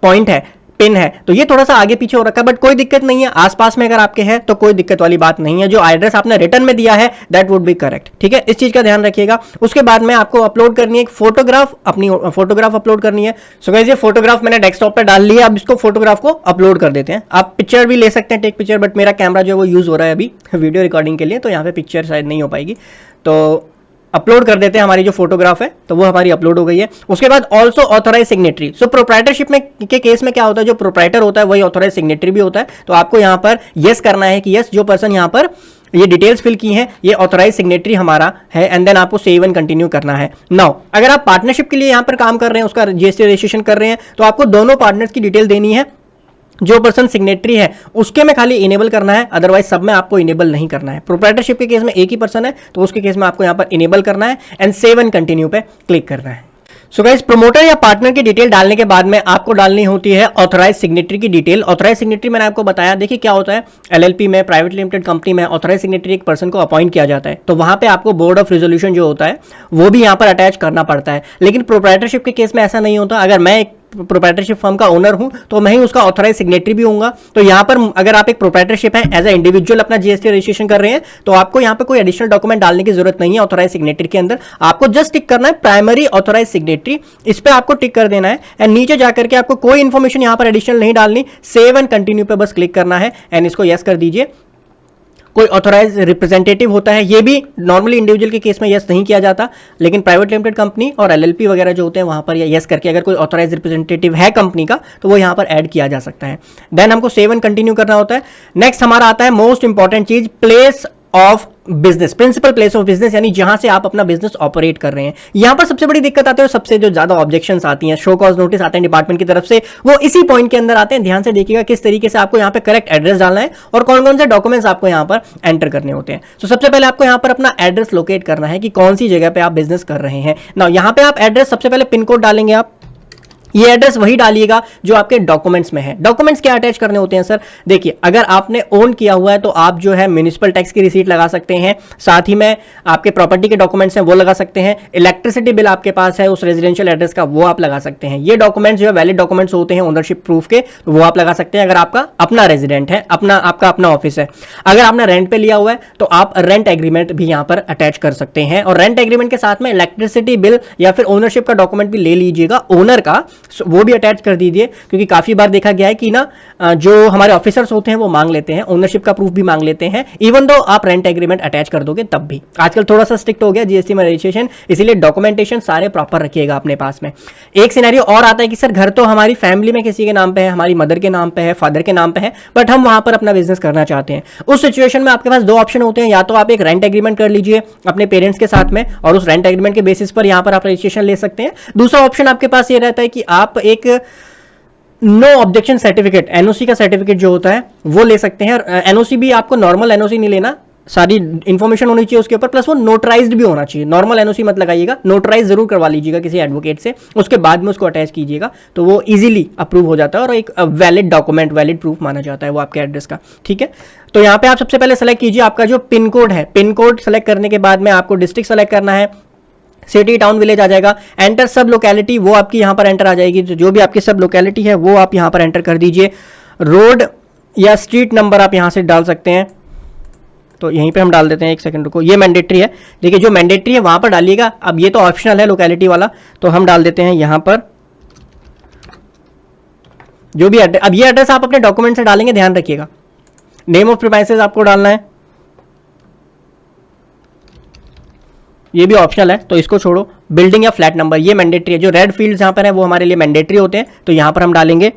पॉइंट है, पिन है, तो ये थोड़ा सा आगे पीछे हो रखा है, बट कोई दिक्कत नहीं है। आसपास में अगर आपके है तो कोई दिक्कत वाली बात नहीं है। जो एड्रेस आपने रिटर्न में दिया है दैट वुड बी करेक्ट, ठीक है। इस चीज का ध्यान रखिएगा। उसके बाद में आपको अपलोड करनी है एक फोटोग्राफ, अपनी फोटोग्राफ अपलोड करनी है। सो गाइस ये फोटोग्राफ मैंने डेस्कटॉप पे डाल लिया, अब इसको फोटोग्राफ को अपलोड कर देते हैं। आप पिक्चर भी ले सकते हैं, टेक पिक्चर, बट मेरा कैमरा जो है वो यूज हो रहा है अभी वीडियो रिकॉर्डिंग के लिए, तो यहाँ पे पिक्चर शायद नहीं हो पाएगी, तो अपलोड कर देते हैं। हमारी जो फोटोग्राफ है तो वो हमारी अपलोड हो गई है। उसके बाद ऑल्सो ऑथोराइज सिग्नेटरी। सो प्रोप्राइटरशिप में के केस में क्या होता है, जो प्रोप्राइटर होता है वही ऑथोराइज सिग्नेटरी भी होता है। तो आपको यहाँ पर यस करना है कि यस, जो पर्सन यहाँ पर ये डिटेल्स फिल की हैं ये ऑथोराइज सिग्नेटरी हमारा है, एंड देन आपको सेव एंड कंटिन्यू करना है। नाउ अगर आप पार्टनरशिप के लिए यहाँ पर काम कर रहे हैं, उसका जीएसटी रजिस्ट्रेशन कर रहे हैं, तो आपको दोनों पार्टनर्स की डिटेल देनी है। जो पर्सन सिग्नेटरी है उसके में खाली इनेबल करना है, अदरवाइज सब में आपको इनेबल नहीं करना है। प्रोप्राइटरशिप के केस में एक ही पर्सन है तो उसके केस में आपको यहां पर इनेबल करना है एंड सेव एंड कंटिन्यू पे क्लिक करना है। सो गाइस प्रमोटर या पार्टनर की डिटेल डालने के बाद में आपको डालनी होती है ऑथराइज सिग्नेटरी की डिटेल। ऑथराइज सिग्नेटरी मैंने आपको बताया, देखिए क्या होता है, एलएलपी में, प्राइवेट लिमिटेड कंपनी में ऑथराइज सिग्नेटरी एक पर्सन को अपॉइंट किया जाता है, तो वहां पे आपको बोर्ड ऑफ रेजोल्यूशन जो होता है वो भी यहां पर अटैच करना पड़ता है। लेकिन प्रोप्राइटरशिप के केस में ऐसा नहीं होता। अगर मैं एक प्रोप्राइटरशिप फर्म का ओनर हूं तो मैं ही उसका ऑथराइज सिग्नेटरी भी होऊंगा। तो यहां पर अगर आप एक प्रोप्राइटरशिप है, एज ए इंडिविजुअल अपना जीएसटी रजिस्ट्रेशन कर रहे हैं, तो आपको यहां पर कोई एडिशनल डॉक्यूमेंट डालने की जरूरत नहीं है ऑथराइज सिग्नेटरी के अंदर। आपको जस्ट टिक करना है प्राइमरी ऑथराइज सिग्नेटरी, इस पे आपको टिक कर देना है एंड नीचे जाकर के आपको कोई इंफॉर्मेशन यहां पर एडिशनल नहीं डालनी, सेव एंड कंटिन्यू पे बस क्लिक करना है एंड इसको यस कर दीजिए। कोई ऑथराइज रिप्रेजेंटेटिव होता है, ये भी नॉर्मली इंडिविजुअल के केस में यस नहीं किया जाता, लेकिन प्राइवेट लिमिटेड कंपनी और एलएलपी वगैरह जो होते हैं वहां पर यस करके अगर कोई ऑथराइज रिप्रेजेंटेटिव है कंपनी का तो वो यहां पर ऐड किया जा सकता है। देन हमको सेव एंड कंटिन्यू करना होता है। नेक्स्ट हमारा आता है मोस्ट इंपॉर्टेंट चीज, place of business, principal place of business, यानी जहां से आप अपना बिजनेस ऑपरेट कर रहे हैं। यहां पर सबसे बड़ी दिक्कत आती है और सबसे जो ज्यादा ऑब्जेक्शंस आती हैं, शो कॉज नोटिस आते हैं डिपार्टमेंट की तरफ से, वो इसी पॉइंट के अंदर आते हैं। ध्यान से देखिएगा किस तरीके से आपको यहां पे करेक्ट एड्रेस डालना है और कौन कौन से डॉक्यूमेंट्स आपको यहां पर एंटर करने होते हैं। तो सबसे पहले आपको यहां पर अपना एड्रेस लोकेट करना है कि कौन सी जगह पे आप बिजनेस कर रहे हैं। ना यहां पे आप एड्रेस, सबसे पहले पिन कोड डालेंगे आप, ये एड्रेस वही डालिएगा जो आपके डॉक्यूमेंट्स में है। डॉक्यूमेंट्स क्या अटैच करने होते हैं सर, देखिए अगर आपने ओन किया हुआ है तो आप जो है म्युनिसिपल टैक्स की रिसीट लगा सकते हैं, साथ ही में आपके प्रॉपर्टी के डॉक्यूमेंट्स हैं वो लगा सकते हैं, इलेक्ट्रिसिटी बिल आपके पास है उस रेजिडेंशियल एड्रेस का वो आप लगा सकते हैं। ये डॉक्यूमेंट्स जो है वैलिड डॉक्यूमेंट्स होते हैं ओनरशिप प्रूफ के, वो आप लगा सकते हैं अगर आपका अपना रेजिडेंट है, आपका अपना ऑफिस है। अगर आपने रेंट पे लिया हुआ है तो आप रेंट एग्रीमेंट भी यहाँ पर अटैच कर सकते हैं, और रेंट एग्रीमेंट के साथ में इलेक्ट्रिसिटी बिल या फिर ओनरशिप का डॉक्यूमेंट भी ले लीजिएगा ओनर का, वो भी अटैच कर दीजिए। क्योंकि काफी बार देखा गया है कि ना जो हमारे ऑफिसर्स होते हैं वो मांग लेते हैं, ओनरशिप का प्रूफ भी मांग लेते हैं, इवन दो आप रेंट एग्रीमेंट अटैच कर दोगे तब भी। आजकल थोड़ा सा स्ट्रिक्ट हो गया जीएसटी में रजिस्ट्रेशन, इसीलिए डॉक्यूमेंटेशन सारे प्रॉपर रखिएगा अपने पास में। एक सिनेरियो और आता है कि सर घर तो हमारी फैमिली में किसी के नाम पे है, हमारी मदर के नाम पे है, फादर के नाम पे है, बट हम वहां पर अपना बिजनेस करना चाहते हैं। उस सिचुएशन में आपके पास दो ऑप्शन होते हैं, या तो आप एक रेंट एग्रीमेंट कर लीजिए अपने पेरेंट्स के साथ में और उस रेंट एग्रीमेंट के बेसिस पर यहां पर आप रजिस्ट्रेशन ले सकते हैं। दूसरा ऑप्शन आपके पास ये रहता है कि आप एक नो ऑब्जेक्शन सर्टिफिकेट, एनओसी का सर्टिफिकेट जो होता है वो ले सकते हैं। और एनओसी भी आपको नॉर्मल एनओसी नहीं लेना, सारी इन्फॉर्मेशन होनी चाहिए उसके ऊपर, प्लस वो नोटराइज्ड भी होना चाहिए। नॉर्मल एनओसी मत लगाइएगा, नोटराइज जरूर करवा लीजिएगा किसी एडवोकेट से, उसके बाद में उसको अटैच कीजिएगा तो वो इजीली अप्रूव हो जाता है और एक वैलिड डॉक्यूमेंट, वैलिड प्रूफ माना जाता है वो आपके एड्रेस का। ठीक है, तो यहाँ पे आप सबसे पहले सेलेक्ट कीजिए आपका जो पिन कोड है। पिन कोड सेलेक्ट करने के बाद में आपको डिस्ट्रिक्ट सेलेक्ट करना है, सिटी टाउन विलेज आ जाएगा। एंटर सब लोकेलिटी, वो आपकी यहाँ पर एंटर आ जाएगी, जो भी आपकी सब लोकेलिटी है वो आप यहाँ पर एंटर कर दीजिए। रोड या स्ट्रीट नंबर आप यहाँ से डाल सकते हैं, तो यहीं पे हम डाल देते हैं। एक सेकंड रुको, ये मैंडेटरी है, देखिए जो मैंडेटरी है वहां पर डालिएगा। अब ये तो ऑप्शनल है लोकेलिटी वाला, तो हम डाल देते हैं यहाँ पर जो भी एड्रेस। अब ये एड्रेस आप अपने डॉक्यूमेंट से डालेंगे, ध्यान रखिएगा। नेम ऑफ प्रीमाइसेस आपको डालना है, ये भी ऑप्शनल है तो इसको छोड़ो। बिल्डिंग या फ्लैट नंबर ये मैंडेटरी है, जो रेड फील्ड्स यहाँ पर है वो हमारे लिए मैंडेटरी होते हैं, तो यहाँ पर हम डालेंगे।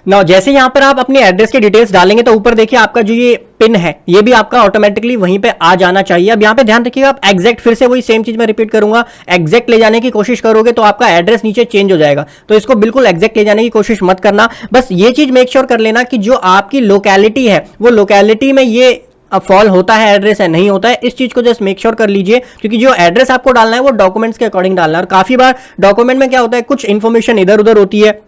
ना जैसे यहाँ पर आप अपने एड्रेस के डिटेल्स डालेंगे तो ऊपर देखिए आपका जो ये पिन है ये भी आपका ऑटोमेटिकली वहीं पे आ जाना चाहिए। अब यहाँ पे ध्यान रखिएगा, आप एग्जैक्ट, फिर से वही सेम चीज मैं रिपीट करूंगा, एग्जैक्ट ले जाने की कोशिश करोगे तो आपका एड्रेस नीचे चेंज हो जाएगा, तो इसको बिल्कुल एग्जैक्ट ले जाने की कोशिश मत करना। बस ये चीज मेक श्योर कर लेना कि जो आपकी लोकेलिटी है वो लोकेलिटी में ये फॉल होता है एड्रेस है, नहीं होता है, इस चीज को जस्ट मेक श्योर कर लीजिए, क्योंकि जो एड्रेस आपको डालना है वो डॉक्यूमेंट्स के अकॉर्डिंग डालना है। और काफी बार डॉक्यूमेंट में क्या होता है, कुछ इंफॉर्मेशन इधर उधर होती है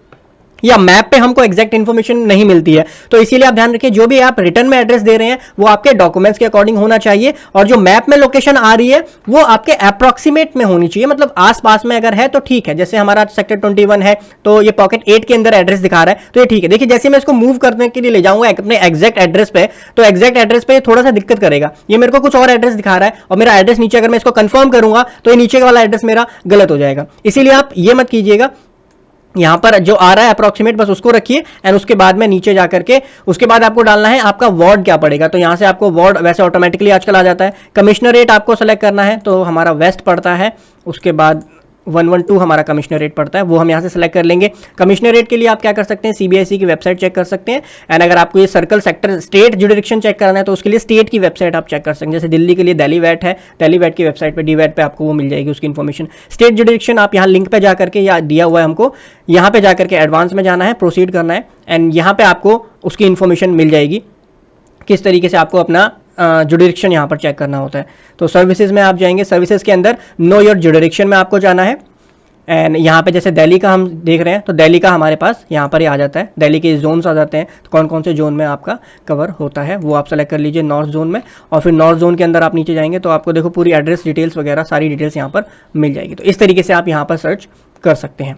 या मैप पे हमको एग्जैक्ट इन्फॉर्मेशन नहीं मिलती है, तो इसीलिए आप ध्यान रखिए जो भी आप रिटर्न में एड्रेस दे रहे हैं वो आपके डॉक्यूमेंट्स के अकॉर्डिंग होना चाहिए, और जो मैप में लोकेशन आ रही है वो आपके अप्रोक्सीमेट में होनी चाहिए, मतलब आसपास में अगर है तो ठीक है। जैसे हमारा सेक्टर 21 है तो ये पॉकेट 8 के अंदर एड्रेस दिखा रहा है तो ये ठीक है। देखिए जैसे मैं इसको मूव करने के लिए ले जाऊंगा अपने एग्जैक्ट एड्रेस पे, तो एग्जैक्ट एड्रेस पे थोड़ा सा दिक्कत करेगा, ये मेरे को कुछ और एड्रेस दिखा रहा है और मेरा एड्रेस नीचे अगर मैं इसको कंफर्म करूंगा तो ये नीचे वाला एड्रेस मेरा गलत हो जाएगा। इसीलिए आप ये मत कीजिएगा, यहां पर जो आ रहा है अप्रोक्सीमेट बस उसको रखिए, एंड उसके बाद में नीचे जाकर के उसके बाद आपको डालना है आपका वार्ड क्या पड़ेगा, तो यहां से आपको वार्ड वैसे ऑटोमेटिकली आजकल आ जाता है। कमिश्नरेट आपको सेलेक्ट करना है, तो हमारा वेस्ट पड़ता है, उसके बाद 112 हमारा कमिश्नरेट पड़ता है, वो हम यहाँ से सेलेक्ट कर लेंगे। कमिश्नरेट के लिए आप क्या कर सकते हैं, सीबीएसई की वेबसाइट चेक कर सकते हैं, एंड अगर आपको ये circle sector state jurisdiction check करना है तो उसके लिए स्टेट की वेबसाइट आप चेक कर सकते हैं। जैसे दिल्ली के लिए दिल्ली वैट है, दिल्ली वैट की वेबसाइट पे डीवैट पे आपको वो मिल जाएगी उसकी इन्फॉर्मेशन। स्टेट जुडिक्शन आप यहाँ लिंक पे जा करके, या दिया हुआ है हमको, यहाँ पे जाकर के एडवांस में जाना है, प्रोसीड करना है, एंड यहाँ पे आपको उसकी इन्फॉर्मेशन मिल जाएगी किस तरीके से आपको अपना जुडिक्शन यहाँ पर चेक करना होता है। तो सर्विसेज में आप जाएंगे, सर्विसेज के अंदर नो योर जुडिक्शन में आपको जाना है, एंड यहाँ पे जैसे दिल्ली का हम देख रहे हैं तो दिल्ली का हमारे पास यहाँ पर ही आ जाता है, दिल्ली के जोन्स आ जाते हैं, तो कौन कौन से जोन में आपका कवर होता है वो आप सेलेक्ट कर लीजिए नॉर्थ जोन में, और फिर नॉर्थ जोन के अंदर आप नीचे जाएंगे तो आपको देखो पूरी एड्रेस डिटेल्स वगैरह सारी डिटेल्स यहाँ पर मिल जाएगी। तो इस तरीके से आप यहाँ पर सर्च कर सकते हैं।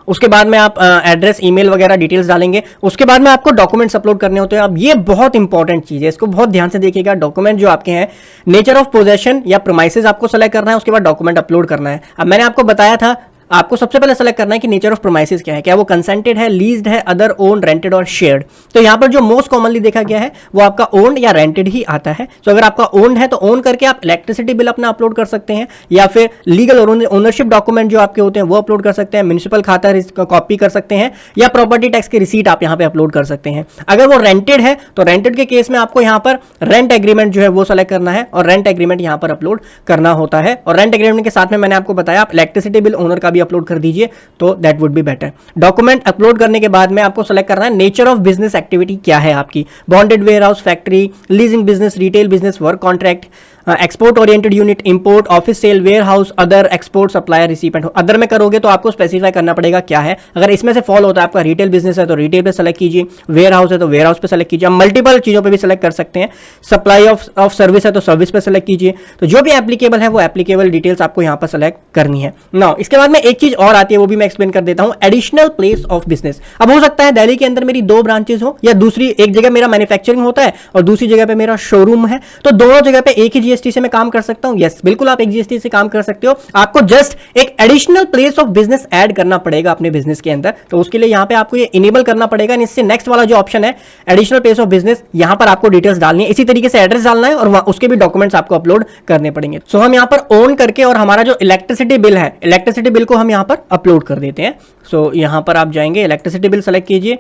उसके बाद में आप एड्रेस, ईमेल वगैरह डिटेल्स डालेंगे, उसके बाद में आपको डॉक्यूमेंट्स अपलोड करने होते हैं। अब ये बहुत इंपॉर्टेंट चीज़ है, इसको बहुत ध्यान से देखिएगा। डॉक्यूमेंट जो आपके हैं, नेचर ऑफ पोजेशन या प्रीमाइसेस आपको सेलेक्ट करना है, उसके बाद डॉक्यूमेंट अपलोड करना है। अब मैंने आपको बताया था आपको सबसे पहले सेलेक्ट करना है कि नेचर ऑफ प्रीमाइसेस क्या है, क्या वो कंसेंटेड है, लीज्ड है, अदर ओन, रेंटेड और शेयर्ड। तो यहाँ पर जो मोस्ट कॉमनली देखा गया है वो आपका ओन्ड या रेंटेड ही आता है। तो अगर आपका ओन्ड है तो ओन करके आप इलेक्ट्रिसिटी बिल अपना अपलोड कर सकते हैं, या फिर लीगल ओनरशिप डॉक्यूमेंट जो आपके होते हैं वो अपलोड कर सकते हैं, म्युनिसिपल खाता कॉपी कर सकते हैं, या प्रॉपर्टी टैक्स की रिसीट आप यहाँ पे अपलोड कर सकते हैं। अगर वो रेंटेड है तो रेंटेड के केस में आपको यहाँ पर रेंट एग्रीमेंट जो है वो सेलेक्ट करना है, और रेंट एग्रीमेंट यहाँ पर अपलोड करना होता है। और रेंट एग्रीमेंट के साथ में मैंने आपको बताया आप इलेक्ट्रिसिटी बिल ओनर का भी अपलोड कर दीजिए, तो that would be better. Document upload करने के बाद में आपको सेलेक्ट करना है नेचर ऑफ बिजनेस एक्टिविटी क्या है आपकी, bonded warehouse, factory, leasing business, retail business, work contract, export oriented unit, import, office sale, warehouse, other, export, supplier, recipient. Other में करोगे तो आपको स्पेसिफाई करना पड़ेगा क्या है। अगर इसमें से फॉल होता है आपका रिटेल बिजनेस है तो रिटेल पे सेलेक्ट कीजिए, वेयर हाउस है तो वेयर हाउस पे सेलेक्ट कीजिए, मल्टीपल चीजों पे भी सेलेक्ट कर सकते हैं। सप्लाई ऑफ सर्विस है तो सर्विस पे सेलेक्ट कीजिए। तो जो भी एप्लीकेबल है वो एप्लीकेबल डिटेल्स आपको यहाँ पर सेलेक्ट करनी है। नाउ इसके बाद में एक चीज और आती है, वो भी मैं एक्सप्लेन कर देता हूँ, एडिशनल प्लेस ऑफ बिजनेस। अब हो सकता है दिल्ली के अंदर मेरी 2 ब्रांचेस हो, या दूसरी एक जगह मेरा मैन्युफैक्चरिंग होता है और दूसरी जगह पे मेरा शोरूम है, तो दोनों जगह पे एक ही जीएसटी से मैं काम कर सकता हूं। यस, बिल्कुल आप एक जीएसटी से काम कर सकते हो। आपको जस्ट एक additional place of business add करना पड़ेगा अपने बिजनेस के अंदर, तो उसके लिए यहां पे आपको ये इनेबल करना पड़ेगा। इससे नेक्स्ट वाला जो ऑप्शन है एडिशनल प्लेस ऑफ बिजनेस, यहां पर आपको डिटेल्स डालनी है, इसी तरीके से एड्रेस डालना है और उसके भी डॉक्यूमेंट्स आपको अपलोड करने पड़ेंगे। सो हम यहां पर ओन करके, और हमारा जो इलेक्ट्रिसिटी बिल है, इलेक्ट्रिसिटी बिल को हम यहां पर अपलोड कर देते हैं। सो यहां पर आप जाएंगे, इलेक्ट्रिसिटी बिल सेलेक्ट कीजिए,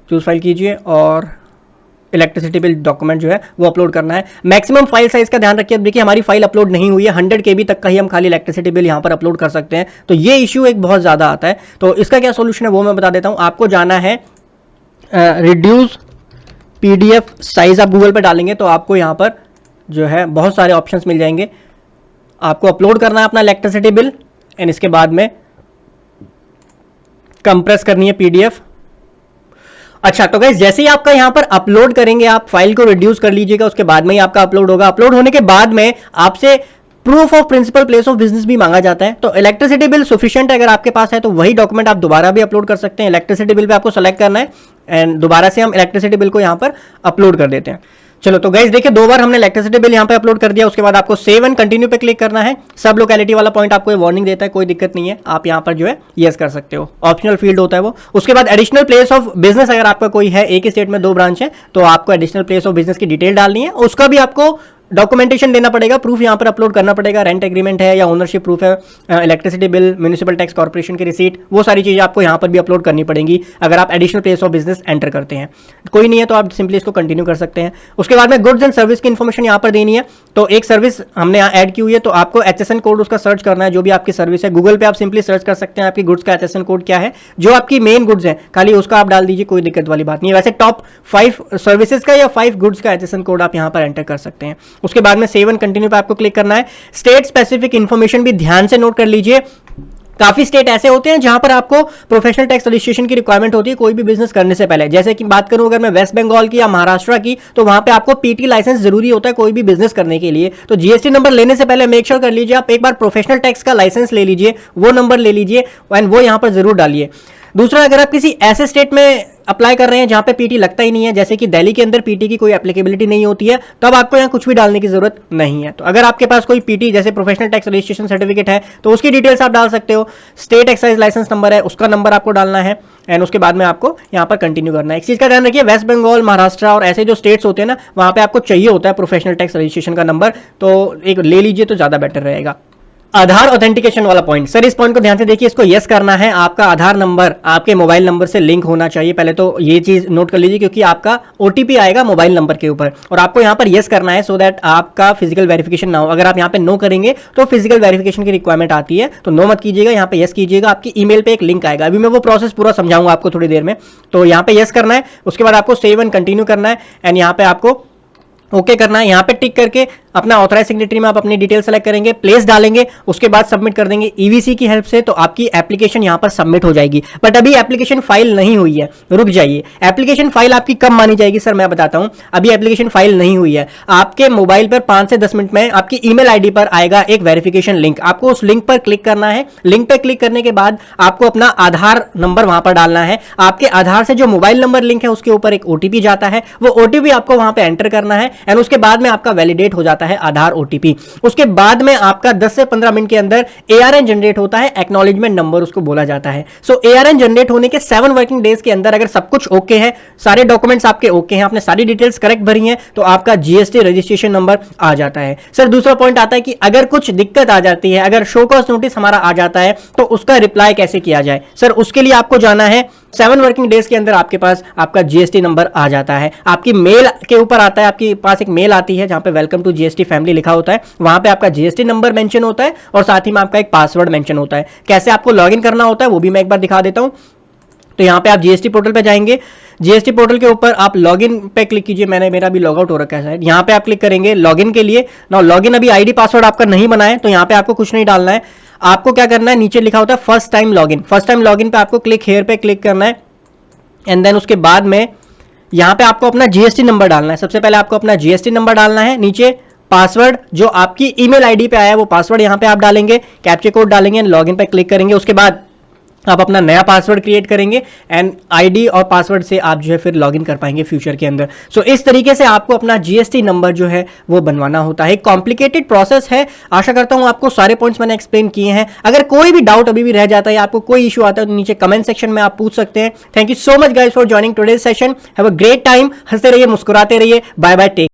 चूज फाइल कीजिए, और इलेक्ट्रिसिटी बिल डॉक्यूमेंट जो है वो अपलोड करना है। मैक्सिमम फाइल साइज का ध्यान रखिए, देखिए हमारी फाइल अपलोड नहीं हुई है, 100 KB तक का ही हम खाली इलेक्ट्रिसिटी बिल यहाँ पर अपलोड कर सकते हैं, तो ये इश्यू एक बहुत ज़्यादा आता है। तो इसका क्या सोल्यूशन है वो मैं बता देता हूँ। आपको जाना है रिड्यूस PDF साइज आप गूगल पे डालेंगे तो आपको यहाँ पर जो है बहुत सारे ऑप्शंस मिल जाएंगे। आपको अपलोड करना है अपना इलेक्ट्रिसिटी बिल एंड इसके बाद में कंप्रेस करनी है PDF। अच्छा, तो गाइस जैसे ही आपका यहां पर अपलोड करेंगे, आप फाइल को रिड्यूस कर लीजिएगा, उसके बाद में ही आपका अपलोड होगा। अपलोड होने के बाद में आपसे proof of principal place of business भी मांगा जाता है। तो इलेक्ट्रिसिटी बिल सफिशिएंट अगर आपके पास है तो वही डॉक्यूमेंट आप दोबारा भी अपलोड कर सकते हैं। इलेक्ट्रिसिटी बिल पे आपको सेलेक्ट करना है एंड दोबारा से हम इलेक्ट्रिसिटी बिल को यहां पर अपलोड कर देते हैं। चलो, तो गाइस देखिए 2 बार हमने इलेक्ट्रिसिटी बिल यहां पे अपलोड कर दिया। उसके बाद आपको सेव एंड कंटिन्यू पे क्लिक करना है। सब लोकेलिटी वाला पॉइंट आपको वार्निंग देता है, कोई दिक्कत नहीं है, आप यहां पर जो है यस कर सकते हो, ऑप्शनल फील्ड होता है वो। उसके बाद एडिशनल प्लेस ऑफ बिजनेस अगर आपका कोई है, एक ही स्टेट में 2 ब्रांच है, तो आपको एडिशनल प्लेस ऑफ बिजनेस की डिटेल डालनी है, उसका भी आपको डॉक्यूमेंटेशन देना पड़ेगा, प्रूफ यहां पर अपलोड करना पड़ेगा। रेंट एग्रीमेंट है या ओनरशिप प्रूफ है, electricity bill, municipal tax corporation की रिसीट, वो सारी चीजें आपको यहां पर भी अपलोड करनी पड़ेंगी अगर आप additional place of business enter करते हैं। कोई नहीं है तो आप सिंपली इसको कंटिन्यू कर सकते हैं। उसके बाद में गुड्स एंड सर्विस की इंफॉर्मेशन यहां पर देनी है। तो एक सर्विस हमने यहाँ ऐड की हुई है, तो आपको HSN कोड उसका सर्च करना है। जो भी आपकी सर्विस है गूगल पे आप सिंपली सर्च कर सकते हैं आपकी गुड्स का HSN कोड क्या है। जो आपकी मेन गुड्स है खाली उसका आप डाल दीजिए, कोई दिक्कत वाली बात नहीं है। वैसे टॉप 5 सर्विसेज का या 5 गुड्स का HSN कोड आप यहाँ पर एंटर कर सकते हैं। उसके बाद में सेव एंड कंटिन्यू पे आपको क्लिक करना है। स्टेट स्पेसिफिक इंफॉर्मेशन भी ध्यान से नोट कर लीजिए। काफी स्टेट ऐसे होते हैं जहां पर आपको प्रोफेशनल टैक्स रजिस्ट्रेशन की रिक्वायरमेंट होती है कोई भी बिजनेस करने से पहले। जैसे कि बात करूं अगर मैं वेस्ट बंगाल की या महाराष्ट्र की, तो वहां पे आपको PT लाइसेंस जरूरी होता है कोई भी बिजनेस करने के लिए। तो GST नंबर लेने से पहले मेक श्योर कर लीजिए आप एक बार प्रोफेशनल टैक्स का लाइसेंस ले लीजिए, वो नंबर ले लीजिए एंड वो यहां पर जरूर डालिए। दूसरा, अगर आप किसी ऐसे स्टेट में अप्लाई कर रहे हैं जहां पे PT लगता ही नहीं है, जैसे कि दिल्ली के अंदर PT की कोई एप्लीकेबिलिटी नहीं होती है, तब आपको यहाँ कुछ भी डालने की जरूरत नहीं है। तो अगर आपके पास कोई PT जैसे प्रोफेशनल टैक्स रजिस्ट्रेशन सर्टिफिकेट है तो उसकी डिटेल्स आप डाल सकते हो। स्टेट एक्साइज लाइसेंस नंबर है, उसका नंबर आपको डालना है एंड उसके बाद में आपको यहाँ पर कंटिन्यू करना है। एक चीज का ध्यान रखिए, वेस्ट बंगाल, महाराष्ट्र और ऐसे जो स्टेट्स होते हैं ना, वहां पे आपको चाहिए होता है प्रोफेशनल टैक्स रजिस्ट्रेशन का नंबर, तो एक ले लीजिए तो ज्यादा बेटर रहेगा। आधार ऑथेंटिकेशन वाला पॉइंट, सर इस पॉइंट को ध्यान से देखिए, इसको यस करना है। आपका आधार नंबर आपके मोबाइल नंबर से लिंक होना चाहिए, पहले तो ये चीज नोट कर लीजिए, क्योंकि आपका OTP आएगा मोबाइल नंबर के ऊपर और आपको यहाँ पर यस करना है, सो दैट आपका फिजिकल वेरिफिकेशन ना हो। अगर आप यहाँ पे नो करेंगे तो फिजिकल वेरिफिकेशन की रिक्वायरमेंट आती है, तो नो मत कीजिएगा, यहाँ पे यस कीजिएगा। आपकी ईमेल पे एक लिंक आएगा, अभी मैं वो प्रोसेस पूरा समझाऊंगा आपको थोड़ी देर में। तो यहाँ पे यस करना है, उसके बाद आपको सेव एंड कंटिन्यू करना है एंड यहाँ पे आपको ओके करना है। यहाँ पे टिक करके अपना ऑथराइज सिग्नेटरी में आप अपनी डिटेल सेलेक्ट करेंगे, प्लेस डालेंगे, उसके बाद सबमिट कर देंगे EVC की हेल्प से, तो आपकी एप्लीकेशन यहाँ पर सबमिट हो जाएगी। बट अभी एप्लीकेशन फाइल नहीं हुई है, रुक जाइए। एप्लीकेशन फाइल आपकी कब मानी जाएगी सर, मैं बताता हूँ। अभी एप्लीकेशन फाइल नहीं हुई है, आपके मोबाइल पर 5 से 10 मिनट में आपकी ईमेल ID पर आएगा एक वेरिफिकेशन लिंक, आपको उस लिंक पर क्लिक करना है। लिंक पर क्लिक करने के बाद आपको अपना आधार नंबर वहां पर डालना है। आपके आधार से जो मोबाइल नंबर लिंक है उसके ऊपर एक OTP जाता है, वो OTP आपको वहां पर एंटर करना है एंड उसके बाद में आपका वैलिडेट हो जाता है आधार OTP। उसके बाद में आपका 10 से 15 मिनट के अंदर ARN जनरेट होता है, एक्नॉलेजमेंट नंबर उसको बोला जाता है। सो ARN जनरेट होने के 7 वर्किंग डेज के अंदर अगर सब कुछ ओके है, सारे डॉक्यूमेंट्स आपके ओके हैं, आपने सारी डिटेल्स करेक्ट भरी हैं, तो आपका GST रजिस्ट्रेशन नंबर आ जाता है। सर दूसरा पॉइंट आता है कि अगर कुछ दिक्कत आ जाती है, अगर शो कॉज नोटिस हमारा आ जाता है, तो उसका रिप्लाई कैसे किया जाए। सर उसके लिए आपको जाना है, 7 वर्किंग डेज के अंदर आपके पास आपका GST नंबर आ जाता है, आपकी मेल के ऊपर आता है, आपके पास एक मेल आती है जहां पे वेलकम टू GST फैमिली लिखा होता है, वहां पे आपका GST नंबर मेंशन होता है और साथ ही में आपका एक पासवर्ड मेंशन होता है। कैसे आपको लॉगिन करना होता है वो भी मैं एक बार दिखा देता हूं। तो यहाँ पे आप GST पोर्टल पे जाएंगे, GST पोर्टल के ऊपर आप लॉगिन पे क्लिक कीजिए, मेरा भी लॉग आउट हो रखा है। यहाँ पे आप क्लिक करेंगे लॉगिन के लिए। ना लॉगिन अभी ID पासवर्ड आपका नहीं बना है, तो यहाँ पे आपको कुछ नहीं डालना है। आपको क्या करना है, नीचे लिखा होता है first time login, first time login पे आपको क्लिक हेयर पे क्लिक करना है एंड देन उसके बाद में यहाँ पे आपको अपना GST नंबर डालना है। सबसे पहले आपको अपना GST नंबर डालना है, नीचे पासवर्ड जो आपकी ईमेल ID पे आया है वो पासवर्ड यहाँ पे आप डालेंगे, कैप्चा कोड डालेंगे, लॉगिन पे क्लिक करेंगे। उसके बाद आप अपना नया पासवर्ड क्रिएट करेंगे एंड ID और पासवर्ड से आप जो है फिर लॉगिन कर पाएंगे फ्यूचर के अंदर। सो इस तरीके से आपको अपना GST नंबर जो है वो बनवाना होता है। कॉम्प्लिकेटेड प्रोसेस है, आशा करता हूं आपको सारे पॉइंट्स मैंने एक्सप्लेन किए हैं। अगर कोई भी डाउट अभी भी रह जाता है या आपको कोई इशू आता है तो नीचे कमेंट सेक्शन में आप पूछ सकते हैं। Thank you so much guys for joining today's session. Have a great time, हंसते रहिए, मुस्कुराते रहिए, बाय बाय, टेक